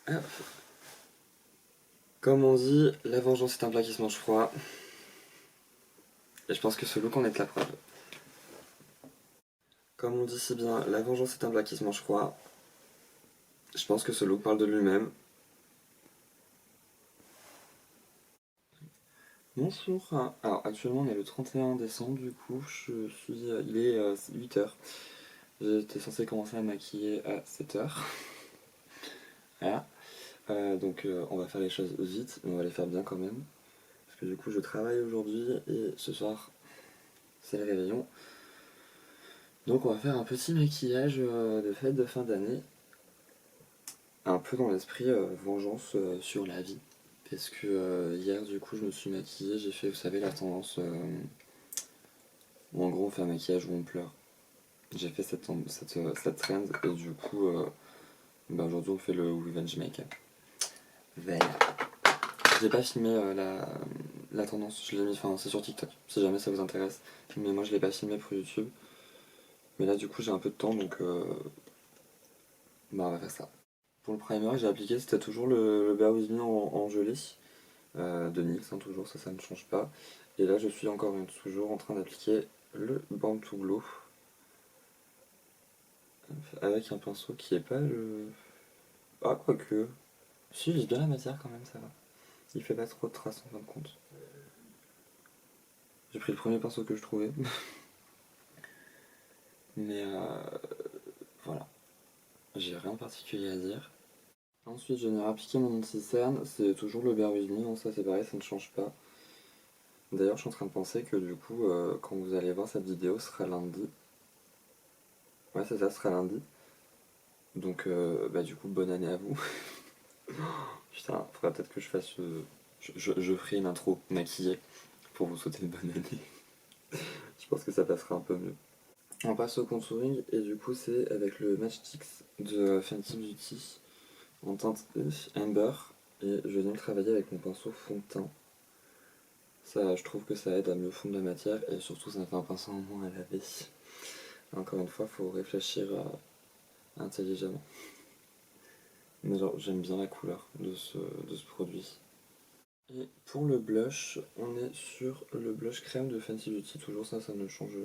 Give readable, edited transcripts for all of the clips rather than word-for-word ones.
Hop. Comme on dit, la vengeance est un plat qui se mange froid. Et je pense que ce look en est la preuve. Comme on dit si bien, la vengeance est un plat qui se mange froid. Je pense que ce look parle de lui-même. Bonjour. Alors actuellement on est le 31 décembre, du coup il est 8h. J'étais censé commencer à maquiller à 7h. Voilà. Donc on va faire les choses vite, mais on va les faire bien quand même. Parce que du coup je travaille aujourd'hui et ce soir c'est le réveillon. Donc on va faire un petit maquillage de fête de fin d'année. Un peu dans l'esprit vengeance sur la vie. Parce que hier du coup je me suis maquillée, j'ai fait, vous savez, la tendance où en gros on fait un maquillage où on pleure. J'ai fait cette trend et du coup aujourd'hui on fait le revenge makeup. Voilà. J'ai pas filmé la tendance, je l'ai mis, enfin c'est sur TikTok, si jamais ça vous intéresse. Mais moi je l'ai pas filmé pour YouTube. Mais là du coup j'ai un peu de temps donc on va faire ça. Pour le primer que j'ai appliqué c'était toujours le Bear With Me en gelée de NYX, hein, toujours ça ne change pas. Et là je suis toujours en train d'appliquer le Born to Glow avec un pinceau qui est pas le... Ah quoique... Si, il vise bien la matière quand même, ça va. Il fait pas trop de traces en fin de compte. J'ai pris le premier pinceau que je trouvais. Mais voilà, j'ai rien de particulier à dire. Ensuite, je viens appliquer mon anti-cerne, c'est toujours le Bear With Me, hein, ça c'est pareil, ça ne change pas. D'ailleurs, je suis en train de penser que du coup, quand vous allez voir cette vidéo, ce sera lundi. Ouais, c'est ça, ce sera lundi. Donc, bah du coup, bonne année à vous. Putain, faudrait peut-être que je fasse... je ferai une intro maquillée pour vous souhaiter une bonne année. Je pense que ça passera un peu mieux. On passe au contouring et du coup c'est avec le Match Stix de Fenty Beauty en teinte Amber et je viens de travailler avec mon pinceau fond de teint. Ça, je trouve que ça aide à mieux fondre la matière et surtout ça fait un pinceau en moins à laver. Encore une fois, faut réfléchir intelligemment. Mais genre, j'aime bien la couleur de ce produit. Et pour le blush, on est sur le blush crème de Fenty Beauty. Toujours ça ne change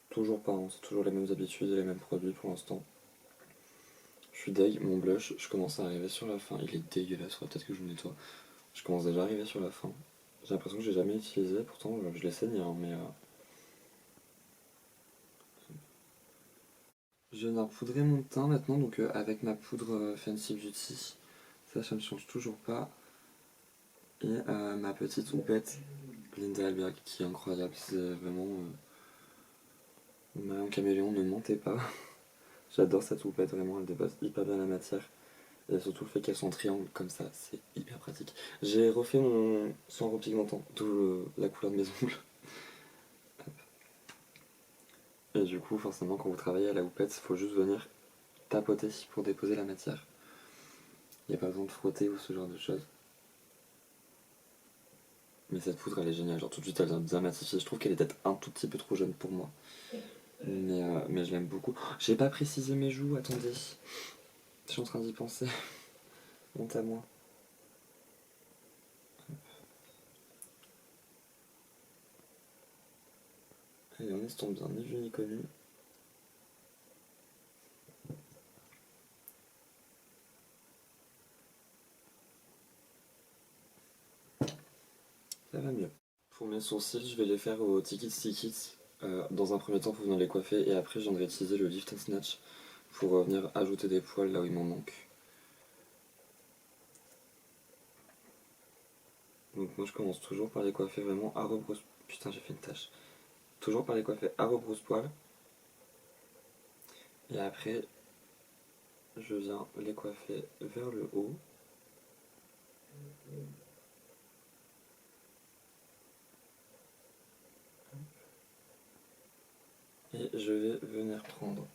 toujours pas, hein. C'est toujours les mêmes habitudes et les mêmes produits pour l'instant. Je suis deg, mon blush, je commence à arriver sur la fin. Il est dégueulasse, faudrait peut-être que je le nettoie. Je commence déjà à arriver sur la fin. J'ai l'impression que j'ai jamais utilisé, pourtant je l'ai saigné, hein, mais... Je viens de poudrer mon teint maintenant, donc avec ma poudre Fenty Beauty. Ça ne change toujours pas. Et ma petite houppette Linda Alberg, qui est incroyable. C'est vraiment... Marion Caméléon, ne mentez pas. J'adore cette houppette, vraiment, elle dépasse hyper bien la matière. Et surtout le fait qu'elle soit en triangle comme ça, c'est hyper pratique. J'ai refait mon soin repigmentant, d'où la couleur de mes ongles. Et du coup, forcément, quand vous travaillez à la houppette, il faut juste venir tapoter pour déposer la matière. Il n'y a pas besoin de frotter ou ce genre de choses. Mais cette poudre, elle est géniale. Genre tout de suite, elle vient bien matifier. Je trouve qu'elle est peut-être un tout petit peu trop jeune pour moi. Mais je l'aime beaucoup. J'ai pas précisé mes joues, attendez. Je suis en train d'y penser. Honte à moi. Allez, on estompe bien, ni vu ni connu. Ça va mieux. Pour mes sourcils, je vais les faire au Tiki Stick. Dans un premier temps pour venir les coiffer et après je viendrai utiliser le Lift and Snatch pour venir ajouter des poils là où il m'en manque. Donc moi je commence toujours par les coiffer vraiment à rebrousse... Putain, j'ai fait une tache. Toujours par les coiffer à rebrousse-poil. Et après je viens les coiffer vers le haut. Et je vais venir prendre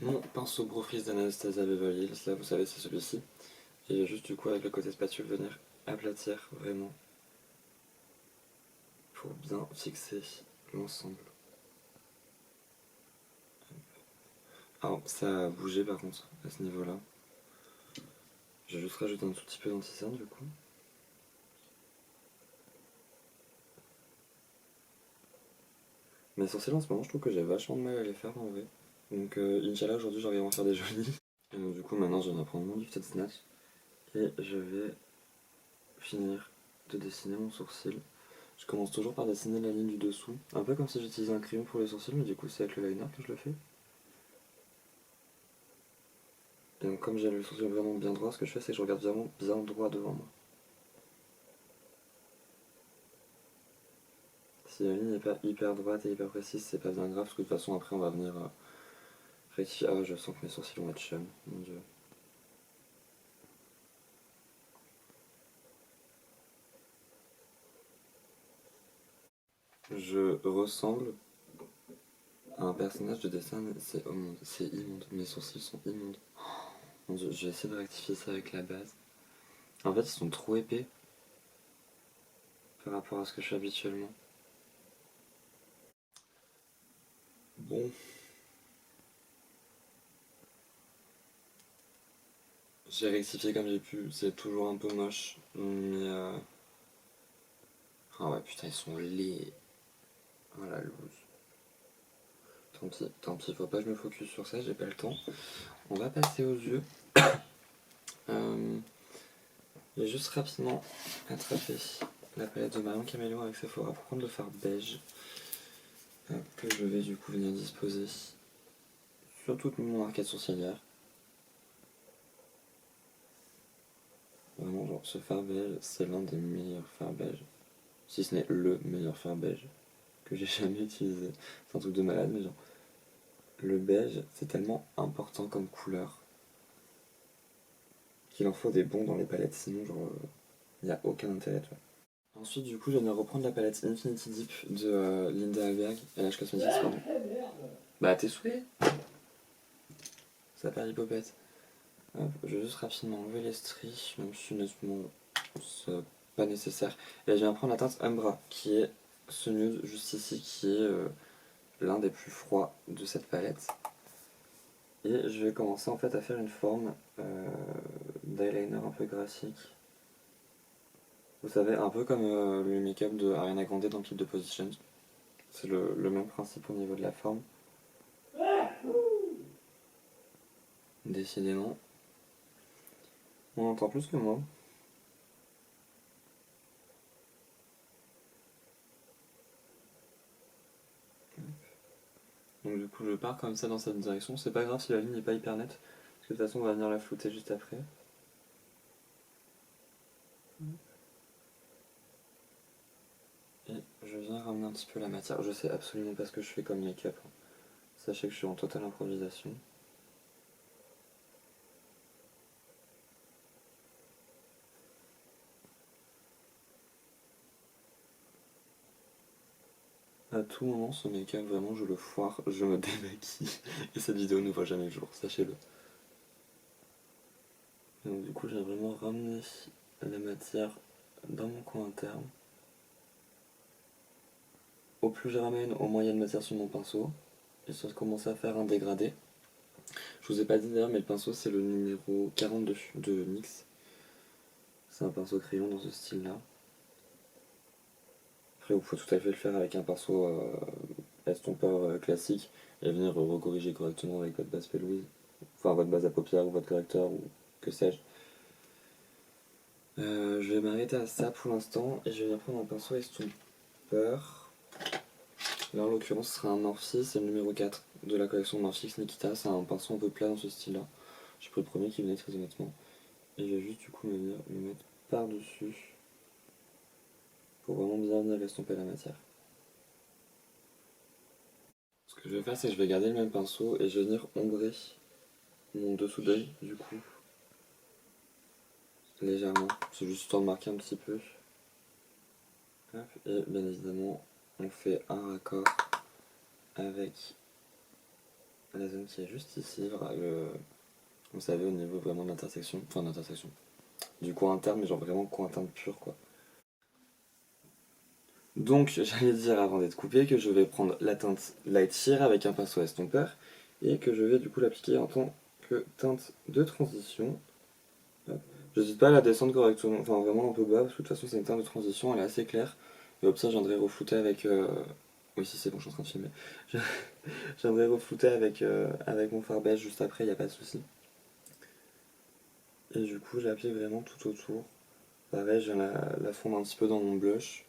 mon pinceau Brow Freeze d'Anastasia Beverly Hills, là vous savez c'est celui-ci. Et je vais juste du coup avec le côté spatule venir aplatir vraiment pour bien fixer l'ensemble. Alors ça a bougé par contre à ce niveau là. Je vais juste rajouter un tout petit peu d'anti-cerne du coup. Mes sourcils en ce moment, je trouve que j'ai vachement de mal à les faire en vrai. Donc Inch'Allah, aujourd'hui j'arrive à en faire des jolis. Et donc du coup maintenant je viens d'apprendre mon lifted snatch. Et je vais finir de dessiner mon sourcil. Je commence toujours par dessiner la ligne du dessous. Un peu comme si j'utilisais un crayon pour les sourcils, mais du coup c'est avec le liner que je le fais. Et donc comme j'ai le sourcil vraiment bien droit, ce que je fais c'est que je regarde vraiment bien droit devant moi. Si la ligne n'est pas hyper droite et hyper précise, c'est pas bien grave, parce que de toute façon après on va venir rectifier. Ah, je sens que mes sourcils vont être chum, mon dieu. Je ressemble à un personnage de dessin, c'est immonde, c'est immonde. Mes sourcils sont immondes. Mon dieu, je vais essayer de rectifier ça avec la base. En fait, ils sont trop épais par rapport à ce que je fais habituellement. Bon, j'ai rectifié comme j'ai pu, c'est toujours un peu moche, mais ah ouais, putain, ils sont laids. Oh la loose. Tant pis, faut pas que je me focus sur ça, j'ai pas le temps. On va passer aux yeux. J'ai juste rapidement attrapé la palette de Marion Caméléon avec Sephora pour prendre le fard beige que je vais du coup venir disposer sur toute mon arcade sourcilière. Vraiment, genre, ce fard beige, c'est l'un des meilleurs fards beige. Si ce n'est le meilleur fard beige que j'ai jamais utilisé. C'est un truc de malade, mais genre, le beige, c'est tellement important comme couleur qu'il en faut des bons dans les palettes, sinon, genre, il n'y a aucun intérêt, tu vois. Ensuite, du coup, je viens de reprendre la palette Infinity Deep de Linda Alberg, LH Cosmetics, pardon. Bah, t'es saoulé? Ça perd l'hypopète. Je vais juste rapidement enlever les stries, même si honnêtement, c'est pas nécessaire. Et je viens prendre la teinte Umbra, qui est ce nude juste ici, qui est l'un des plus froids de cette palette. Et je vais commencer en fait à faire une forme d'eyeliner un peu graphique. Vous savez, un peu comme le make-up de Ariana Grande dans Keep the Position. C'est le même principe au niveau de la forme. Décidément. On entend plus que moi. Donc du coup je pars comme ça dans cette direction. C'est pas grave si la ligne n'est pas hyper nette. Parce que de toute façon on va venir la flouter juste après. Et je viens ramener un petit peu la matière. Je sais absolument pas ce que je fais comme make-up. Sachez que je suis en totale improvisation. À tout moment, ce make-up, vraiment, je le foire, je me démaquille. Et cette vidéo ne voit jamais le jour, sachez-le. Donc du coup, j'ai vraiment ramené la matière dans mon coin interne. Au plus je ramène, au moins il y a de matière sur mon pinceau. Et ça commence à faire un dégradé. Je vous ai pas dit d'ailleurs, mais le pinceau c'est le numéro 42 de NYX. C'est un pinceau crayon dans ce style-là. Après, vous pouvez tout à fait le faire avec un pinceau estompeur classique et venir recorriger correctement avec votre base pelouse. Enfin, votre base à paupières ou votre correcteur ou que sais-je. Je vais m'arrêter à ça pour l'instant et je vais venir prendre un pinceau estompeur. Là en l'occurrence ce sera un Morphe, c'est le numéro 4 de la collection Morphe X Nikita, c'est un pinceau un peu plat dans ce style là. J'ai pris le premier qui venait très honnêtement. Et je vais juste du coup venir le mettre par dessus pour vraiment bien venir estomper la matière. Ce que je vais faire c'est que je vais garder le même pinceau et je vais venir ombrer mon dessous d'œil du coup. Légèrement, c'est juste histoire de marquer un petit peu. Hop, et bien évidemment on fait un raccord avec la zone qui est juste ici, vous savez au niveau vraiment de l'intersection, enfin d'intersection, du coin interne mais genre vraiment coin interne pur quoi. Donc j'allais dire avant d'être coupé que je vais prendre la teinte Light Sheer avec un pinceau estompeur et que je vais du coup l'appliquer en tant que teinte de transition. Hop. J'hésite pas à la descendre correctement, enfin vraiment un peu bas, parce que de toute façon c'est une teinte de transition, elle est assez claire. Et au pire, je viendrai reflouter avec. Oui, si c'est bon, je suis en train de filmer. Je, je viendrai reflouter avec mon fard beige juste après, y a pas de souci. Et du coup, j'applique vraiment tout autour. Pareil, je viens la fondre un petit peu dans mon blush.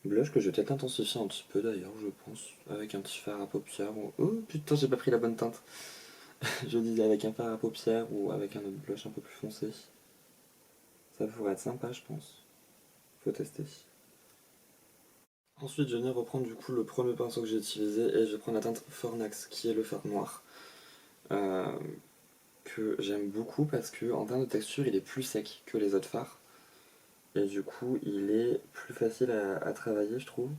Blush que je vais peut-être intensifier un petit peu d'ailleurs, je pense. Avec un petit fard à paupières. Oh putain, j'ai pas pris la bonne teinte. Je disais avec un fard à paupières ou avec un autre blush un peu plus foncé. Ça pourrait être sympa, je pense. Faut tester. Ensuite, je viens reprendre du coup le premier pinceau que j'ai utilisé et je vais prendre la teinte Fornax qui est le fard noir. Euh, que j'aime beaucoup parce que en termes de texture, il est plus sec que les autres fards. Et du coup, il est plus facile à travailler, je trouve.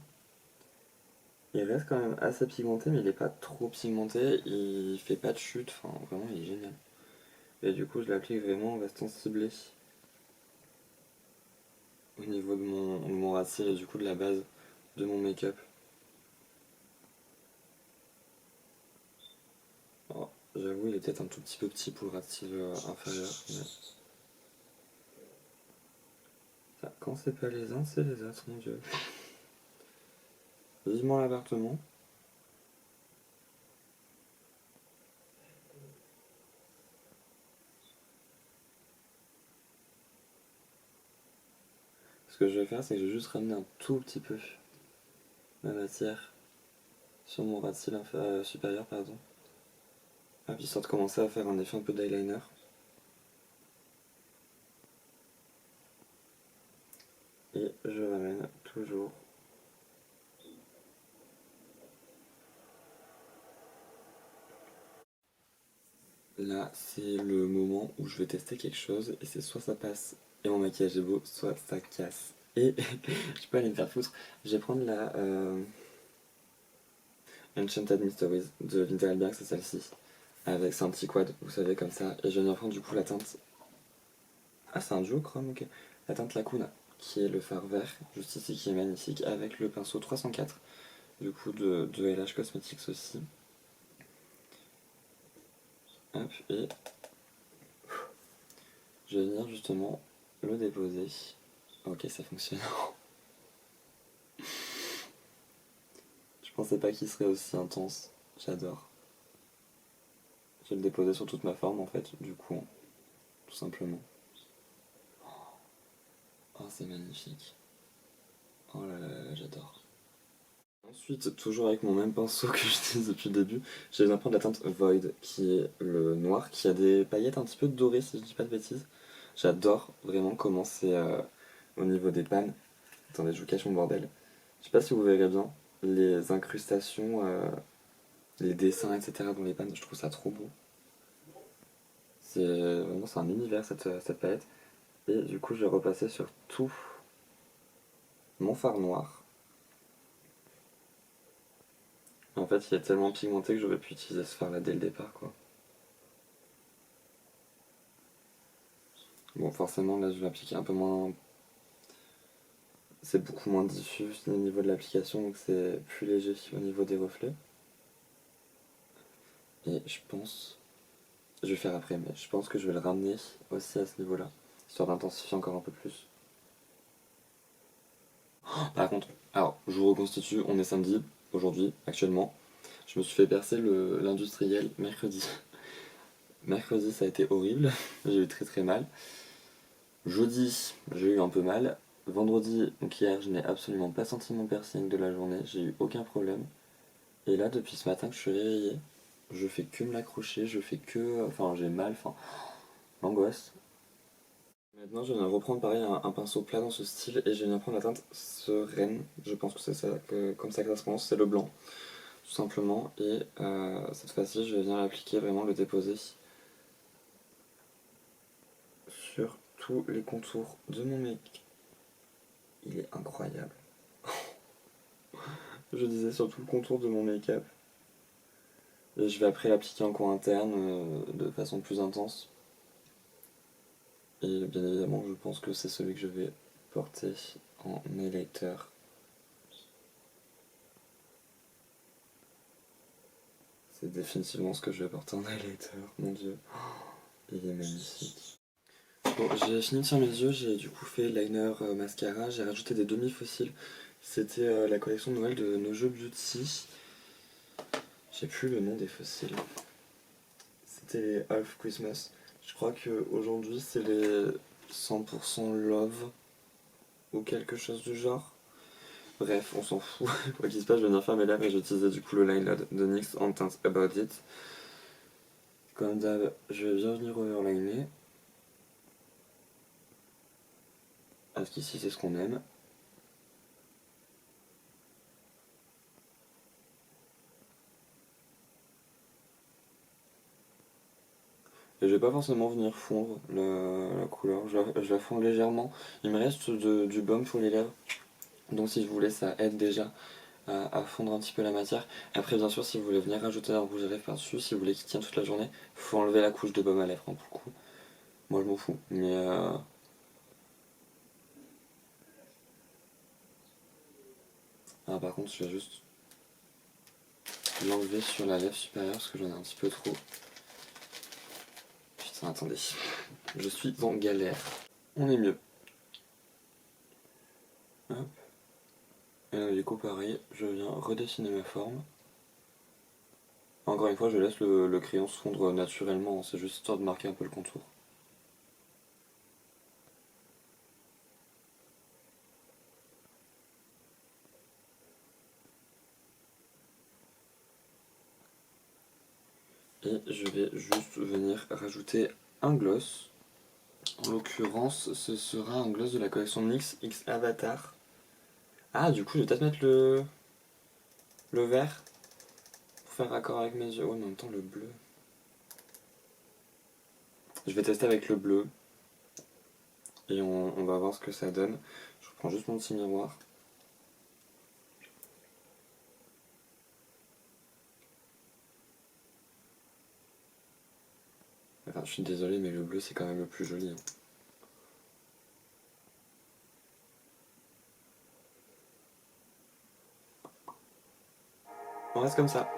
Il reste quand même assez pigmenté, mais il est pas trop pigmenté. Il fait pas de chute, enfin vraiment, il est génial. Et du coup, je l'applique vraiment en restant ciblé au niveau de mon ras de cils et du coup de la base de mon make-up. Oh, j'avoue, il est peut-être un tout petit peu petit pour le ras de cils inférieur, mais ça, quand c'est pas les uns, c'est les autres, mon dieu. Vivement l'appartement. Ce que je vais faire, c'est que je vais juste ramener un tout petit peu ma matière sur mon ras de cils supérieur, pardon. Ah, puis histoire de commencer à faire un effet un peu d'eyeliner. Et je ramène toujours. Là, c'est le moment où je vais tester quelque chose et c'est soit ça passe et mon maquillage est beau, soit ça casse. Et je peux aller me faire foutre. Je vais prendre la Enchanted Mysteries de Winterberg, c'est celle-ci. Avec c'est un petit quad, vous savez, comme ça. Et je viens de prendre du coup la teinte. Ah, c'est un duochrome, ok. La teinte Lacuna, qui est le fard vert, juste ici, qui est magnifique, avec le pinceau 304, du coup de LH Cosmetics aussi. Hop, et je vais venir justement le déposer. Ok, ça fonctionne. Je pensais pas qu'il serait aussi intense. J'adore. Je vais le déposer sur toute ma forme en fait, du coup, tout simplement. Oh, c'est magnifique. Oh là là là, j'adore. Ensuite, toujours avec mon même pinceau que j'utilise depuis le début, je vais prendre la teinte Void, qui est le noir, qui a des paillettes un petit peu dorées si je dis pas de bêtises. J'adore vraiment comment c'est au niveau des pannes. Attendez, je vous cache mon bordel. Je sais pas si vous verrez bien les incrustations, les dessins, etc. dans les pannes, je trouve ça trop beau. C'est vraiment c'est un univers cette palette. Et du coup je vais repasser sur tout mon fard noir. En fait il est tellement pigmenté que j'aurais pu utiliser ce fard là dès le départ quoi. Bon forcément là je vais appliquer un peu moins. C'est beaucoup moins diffus au niveau de l'application donc c'est plus léger au niveau des reflets. Et je pense. Je vais faire après mais je pense que je vais le ramener aussi à ce niveau là. Histoire d'intensifier encore un peu plus. Par contre, alors je vous reconstitue, on est samedi, aujourd'hui, actuellement. Je me suis fait percer l'industriel mercredi. Mercredi, ça a été horrible, j'ai eu très très mal. Jeudi, j'ai eu un peu mal. Vendredi, donc hier, je n'ai absolument pas senti mon piercing de la journée, j'ai eu aucun problème. Et là, depuis ce matin que je suis réveillé, je fais que me l'accrocher, je fais que. Enfin, j'ai mal, enfin, l'angoisse. Maintenant, je viens de reprendre pareil un pinceau plat dans ce style et je viens de prendre la teinte Sereine. Je pense que c'est ça, comme ça que ça se prononce, c'est le blanc, tout simplement. Et cette fois-ci, je viens l'appliquer, vraiment le déposer sur tous les contours de mon make. Il est incroyable. Je disais sur tout le contour de mon make-up. Et je vais après l'appliquer en coin interne de façon plus intense. Et bien évidemment, je pense que c'est celui que je vais porter en électeur. C'est définitivement ce que je vais porter en électeur, mon dieu. Il est magnifique. Bon, j'ai fini de faire mes yeux, j'ai du coup fait liner, mascara, j'ai rajouté des demi-fossiles. C'était la collection de Noël de Nojo Beauty. J'ai plus le nom des fossiles. C'était les Half Christmas. Je crois qu'aujourd'hui c'est les 100% Love ou quelque chose du genre. Bref, on s'en fout. Quoi qu'il se passe, je vais venir faire mes lèvres et j'utilisais du coup le liner de NYX en teinte About It. Comme d'hab, je vais bien venir overliner. Parce qu'ici c'est ce qu'on aime. Et je vais pas forcément venir fondre la couleur, je la fonds légèrement. Il me reste du baume pour les lèvres, donc si vous voulez ça aide déjà à fondre un petit peu la matière. Après bien sûr si vous voulez venir rajouter un rouge à lèvres par dessus, si vous voulez qu'il tienne toute la journée, faut enlever la couche de baume à lèvres hein, pour le coup. Moi je m'en fous, mais ah, par contre je vais juste l'enlever sur la lèvre supérieure parce que j'en ai un petit peu trop. Putain attendez, je suis en galère. On est mieux. Hop. Et là, du coup pareil, je viens redessiner ma forme. Encore une fois, je laisse le crayon se fondre naturellement, c'est juste histoire de marquer un peu le contour. Et je vais juste venir rajouter un gloss. En l'occurrence, ce sera un gloss de la collection NYX X Avatar. Ah, du coup, je vais peut-être mettre le vert pour faire raccord avec mes yeux. Oh, en même temps, le bleu. Je vais tester avec le bleu et on va voir ce que ça donne. Je reprends juste mon petit miroir. Enfin, je suis désolé, mais le bleu c'est quand même le plus joli. Hein. On reste comme ça.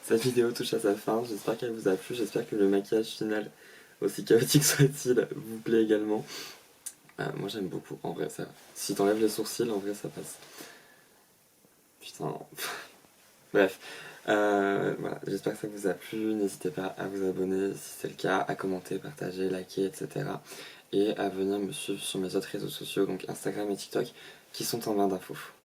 Cette vidéo touche à sa fin, j'espère qu'elle vous a plu, j'espère que le maquillage final, aussi chaotique soit-il, vous plaît également. Moi j'aime beaucoup, en vrai ça. Si t'enlèves les sourcils, en vrai ça passe. Putain. Bref. Voilà, j'espère que ça vous a plu. N'hésitez pas à vous abonner si c'est le cas, à commenter, partager, liker, etc. Et à venir me suivre sur mes autres réseaux sociaux, donc Instagram et TikTok, qui sont en barre d'infos.